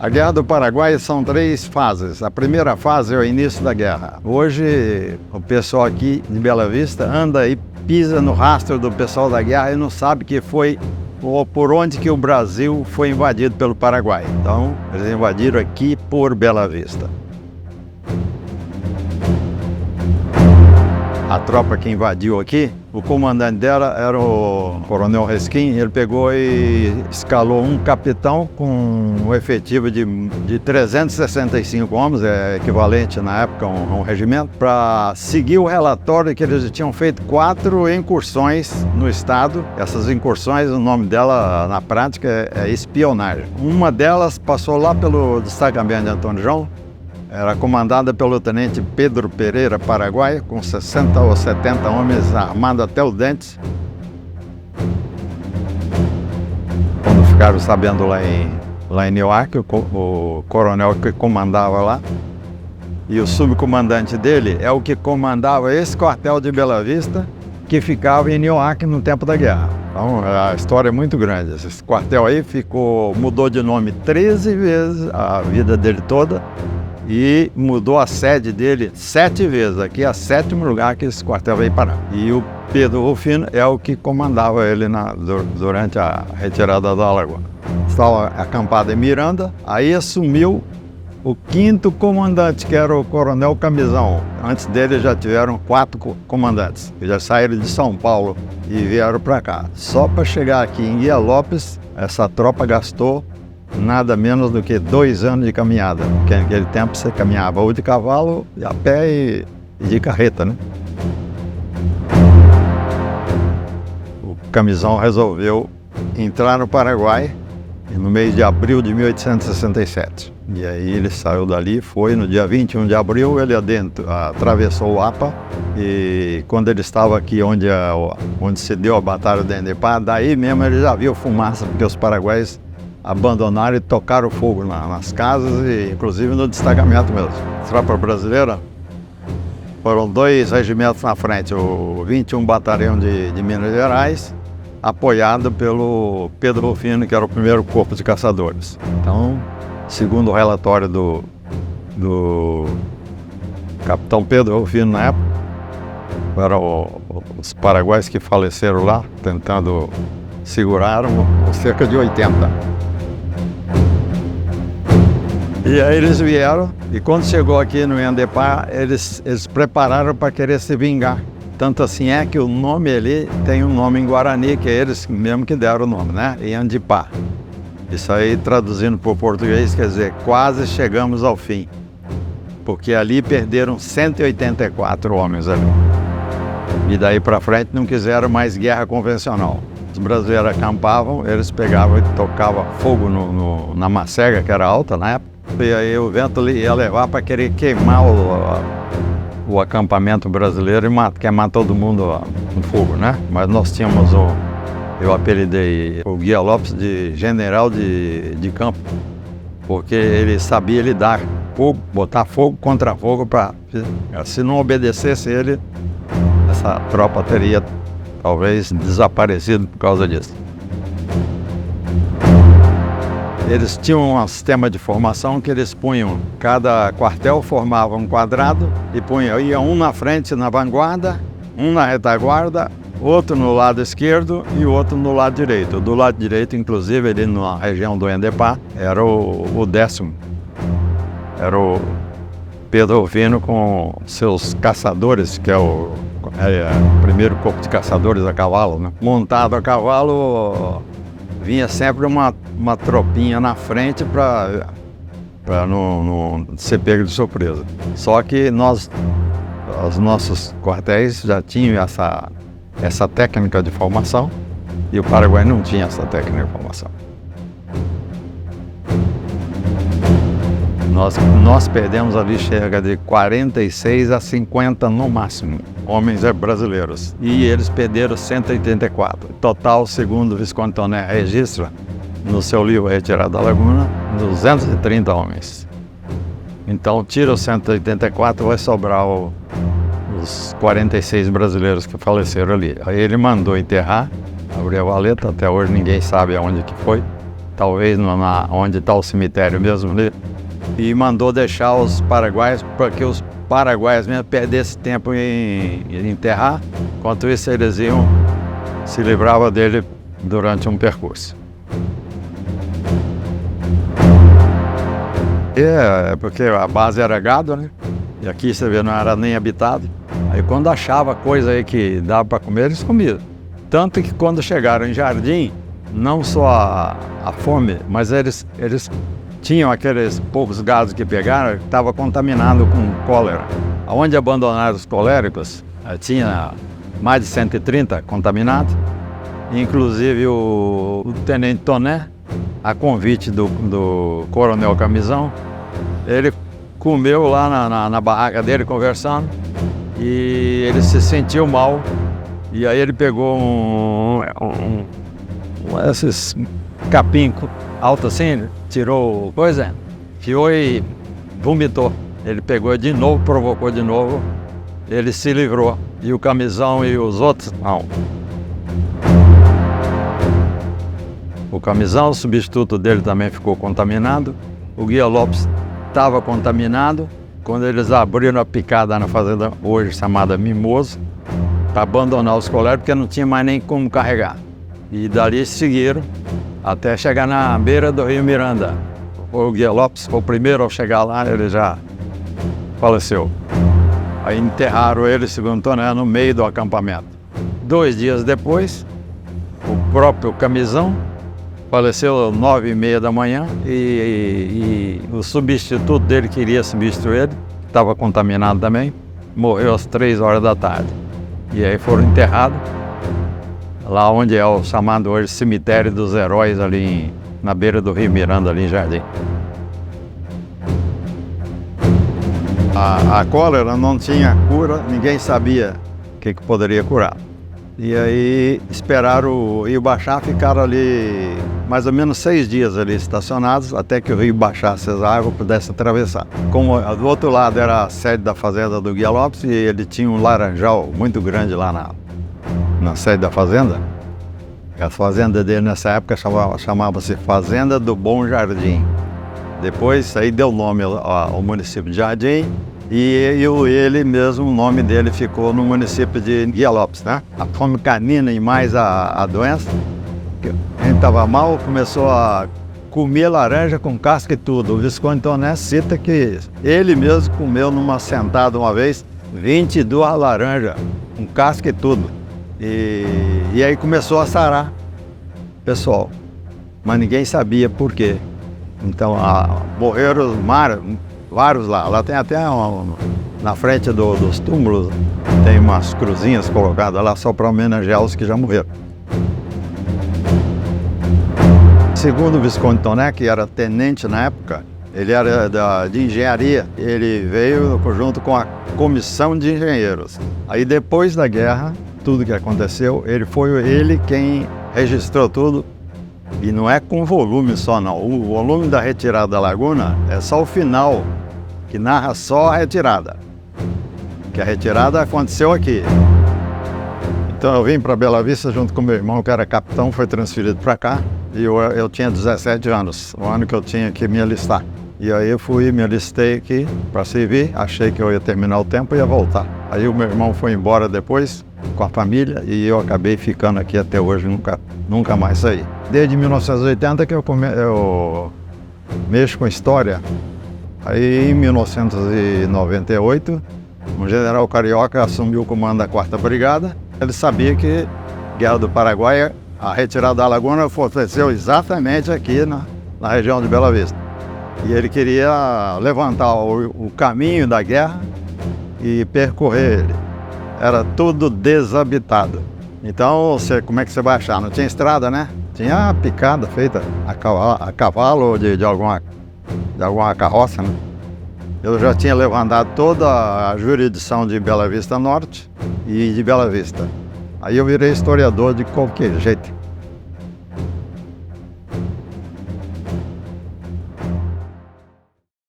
A Guerra do Paraguai são 3 fases. A primeira fase é o início da guerra. Hoje, o pessoal aqui de Bela Vista anda e pisa no rastro do pessoal da guerra e não sabe que foi ou por onde que o Brasil foi invadido pelo Paraguai. Então, eles invadiram aqui por Bela Vista. A tropa que invadiu aqui, o comandante dela era o Coronel Resquim. Ele pegou e escalou um capitão com um efetivo de 365 homens, equivalente na época a um regimento, para seguir o relatório que eles tinham feito 4 incursões no estado. Essas incursões, o nome dela na prática é espionagem. Uma delas passou lá pelo destacamento de Antônio João. Era comandada pelo tenente Pedro Pereira Paraguai, com 60 ou 70 homens armados até os dentes. Quando ficaram sabendo lá em Nioaque, o coronel que comandava lá, e o subcomandante dele é o que comandava esse quartel de Bela Vista, que ficava em Nioaque no tempo da guerra. Então, a história é muito grande. Esse quartel aí mudou de nome 13 vezes a vida dele toda. E mudou a sede dele 7 vezes. Aqui é o 7º lugar que esse quartel veio parar. E o Pedro Rufino é o que comandava ele durante a retirada da Alagoa. Estava acampado em Miranda, aí assumiu o 5º comandante, que era o Coronel Camisão. Antes dele já tiveram 4 comandantes, que já saíram de São Paulo e vieram para cá. Só para chegar aqui em Guia Lopes, essa tropa gastou nada menos do que 2 anos de caminhada, porque naquele tempo você caminhava ou de cavalo, a pé e de carreta, né? O Camisão resolveu entrar no Paraguai no mês de abril de 1867. E aí ele saiu dali, foi no dia 21 de abril, ele atravessou o APA, e quando ele estava aqui onde se deu a Batalha de Endepá, daí mesmo ele já viu fumaça, porque os paraguaios abandonaram e tocaram fogo nas casas e inclusive no destacamento mesmo. A tropa brasileira, foram 2 regimentos na frente, o 21 Batalhão de Minas Gerais, apoiado pelo Pedro Rufino, que era o 1º corpo de caçadores. Então, segundo o relatório do capitão Pedro Rufino na época, eram os paraguaios que faleceram lá, tentando segurar, cerca de 80. E aí eles vieram, e quando chegou aqui no Endepá, eles prepararam para querer se vingar. Tanto assim é que o nome ali tem um nome em Guarani, que é eles mesmo que deram o nome, né? Endepá. Isso aí, traduzindo para o português, quer dizer, quase chegamos ao fim. Porque ali perderam 184 homens ali. E daí para frente não quiseram mais guerra convencional. Os brasileiros acampavam, eles pegavam e tocavam fogo na macega, que era alta na época. E aí o vento ia levar para querer queimar o acampamento brasileiro e queimar todo mundo no fogo, né? Mas nós tínhamos eu apelidei o Guia Lopes de general de campo, porque ele sabia lidar fogo, botar fogo contra fogo, se não obedecesse ele, essa tropa teria talvez desaparecido por causa disso. Eles tinham um sistema de formação que eles punham, cada quartel formava um quadrado e ia um na frente, na vanguarda, um na retaguarda, outro no lado esquerdo e outro no lado direito. Do lado direito, inclusive, ali na região do Endepá, era o 10º. Era o Pedro Rufino com seus caçadores, que é o 1º corpo de caçadores a cavalo, né? Montado a cavalo, vinha sempre uma tropinha na frente para não ser pego de surpresa. Só que os nossos quartéis já tinham essa técnica de formação e o Paraguai não tinha essa técnica de formação. Nós perdemos ali cerca de 46 a 50 no máximo, homens brasileiros. E eles perderam 184. Total, segundo o Visconde Toné registra no seu livro Retirada da Laguna, 230 homens. Então, tira os 184, vai sobrar os 46 brasileiros que faleceram ali. Aí ele mandou enterrar, abriu a valeta, até hoje ninguém sabe aonde que foi. talvez onde está o cemitério mesmo ali, e mandou deixar os paraguaios para que os paraguaios mesmo perdessem tempo em enterrar, enquanto isso eles iam se livravam dele durante um percurso. É porque a base era gado, né? E aqui você vê, não era nem habitado. Aí quando achava coisa aí que dava para comer, eles comiam. Tanto que quando chegaram em Jardim, não só a fome, mas eles tinham aqueles poucos gados que pegaram, que estava contaminado com cólera. Onde abandonaram os coléricos, tinha mais de 130 contaminados, inclusive o tenente Toné, a convite do coronel Camisão, ele comeu lá na barraca dele conversando e ele se sentiu mal, e aí ele pegou esses capim alto assim, tirou coisa, enfiou e vomitou. Ele pegou de novo, provocou de novo, ele se livrou, e o Camisão e os outros não. O Camisão, o substituto dele, também ficou contaminado. O Guia Lopes estava contaminado. Quando eles abriram a picada na fazenda hoje chamada Mimoso, para abandonar os coléricos, porque não tinha mais nem como carregar. E dali seguiram até chegar na beira do Rio Miranda. O Guia Lopes foi o primeiro a chegar lá, ele já faleceu. Aí enterraram ele, segundo Toné, no meio do acampamento. 2 dias depois, o próprio Camisão faleceu às 9h30 da manhã e o substituto dele queria substituir ele, estava contaminado também, morreu às 3h da tarde. E aí foram enterrados lá onde é o chamado hoje Cemitério dos Heróis, ali na beira do Rio Miranda, ali em Jardim. A cólera não tinha cura, ninguém sabia o que poderia curar. E aí esperaram o rio baixar, ficaram ali mais ou menos 6 dias ali estacionados, até que o rio baixasse as águas, pudesse atravessar. Como do outro lado era a sede da fazenda do Guia Lopes, e ele tinha um laranjal muito grande lá na sede da fazenda. A fazenda dele nessa época chamava-se Fazenda do Bom Jardim. Depois aí deu nome ao município de Jardim, e ele mesmo, o nome dele ficou no município de Guia Lopes, né? A fome canina e mais a doença, ele estava mal, começou a comer laranja com casca e tudo. O Visconde Toné cita que ele mesmo comeu numa sentada uma vez 22 laranjas, com casca e tudo. E aí começou a sarar pessoal, mas ninguém sabia por quê. Então morreram vários lá. Lá tem até na frente dos túmulos, tem umas cruzinhas colocadas lá só para homenagear os que já morreram. Segundo o Visconde Toné, que era tenente na época, ele era de engenharia, ele veio junto com a comissão de engenheiros. Aí depois da guerra, tudo que aconteceu, foi ele quem registrou tudo. E não é com volume só não, o volume da retirada da laguna é só o final, que narra só a retirada. Que a retirada aconteceu aqui. Então eu vim para Bela Vista junto com meu irmão, que era capitão, foi transferido para cá. E eu tinha 17 anos, o ano que eu tinha que me alistar. E aí eu me alistei aqui para servir, achei que eu ia terminar o tempo e ia voltar. Aí o meu irmão foi embora depois, com a família, e eu acabei ficando aqui até hoje, nunca mais saí. Desde 1980 que eu mexo com história. Aí em 1998, um general carioca assumiu o comando da 4ª Brigada. Ele sabia que Guerra do Paraguai, a retirada da laguna aconteceu exatamente aqui na região de Bela Vista. E ele queria levantar o caminho da guerra e percorrer ele. Era tudo desabitado. Então, como é que você vai achar? Não tinha estrada, né? Tinha a picada feita a cavalo ou de alguma carroça, né? Eu já tinha levantado toda a jurisdição de Bela Vista Norte e de Bela Vista. Aí eu virei historiador de qualquer jeito.